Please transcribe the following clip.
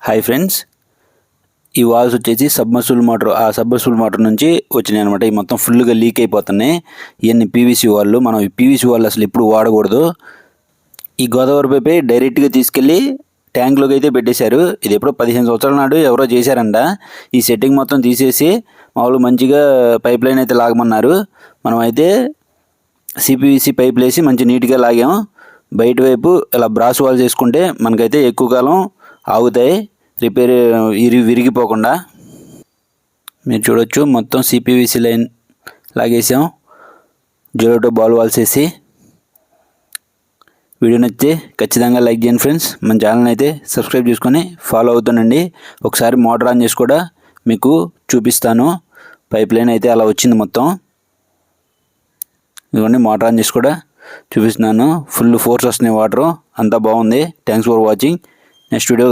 Hi friends, ఈ walls వచ్చేసి submersible motor, ఆ సబ్మర్సిబుల్ మోటార్ నుంచి వచ్చినాయి అనమాట. ఈ మొత్తం ఫుల్గా లీక్ అయిపోతున్నాయి. ఇవన్నీ పీవీసీ వాళ్ళు. మనం ఈ పీవీసీ వాళ్ళు అసలు ఎప్పుడు వాడకూడదు. ఈ గోదావరి పైపే డైరెక్ట్గా తీసుకెళ్ళి ట్యాంక్లోకి అయితే పెట్టేశారు. ఇది ఎప్పుడో 15 సంవత్సరాల నాడు ఎవరో చేశారంట. ఈ సెట్టింగ్ మొత్తం తీసేసి మామూలు మంచిగా పైప్ లైన్ అయితే లాగమన్నారు. మనం అయితే సిపివిసి పైపులు వేసి మంచి నీట్గా లాగాం. బయట వైపు ఇలా బ్రాస్ వాల్స్ వేసుకుంటే మనకైతే ఎక్కువ కాలం ఆగుతాయి, రిపేర్ విరిగిపోకుండా. మీరు చూడొచ్చు, మొత్తం సిపివిసి లైన్ లాగేసాం జెలోటో బాల్ వాల్స్ వేసి. వీడియో నచ్చితే ఖచ్చితంగా లైక్ చేయండి ఫ్రెండ్స్. మన ఛానల్ అయితే సబ్స్క్రైబ్ చేసుకొని ఫాలో అవుతానండి. ఒకసారి మోటార్ ఆన్ చేసి కూడా మీకు చూపిస్తాను. పైప్ లైన్ అయితే అలా వచ్చింది మొత్తం. ఇదిగోండి, మోటార్ ఆన్ చేసి కూడా చూపిస్తున్నాను. ఫుల్ ఫోర్స్ వస్తున్నాయి వాటర్, అంతా బాగుంది. Thanks for watching. Next video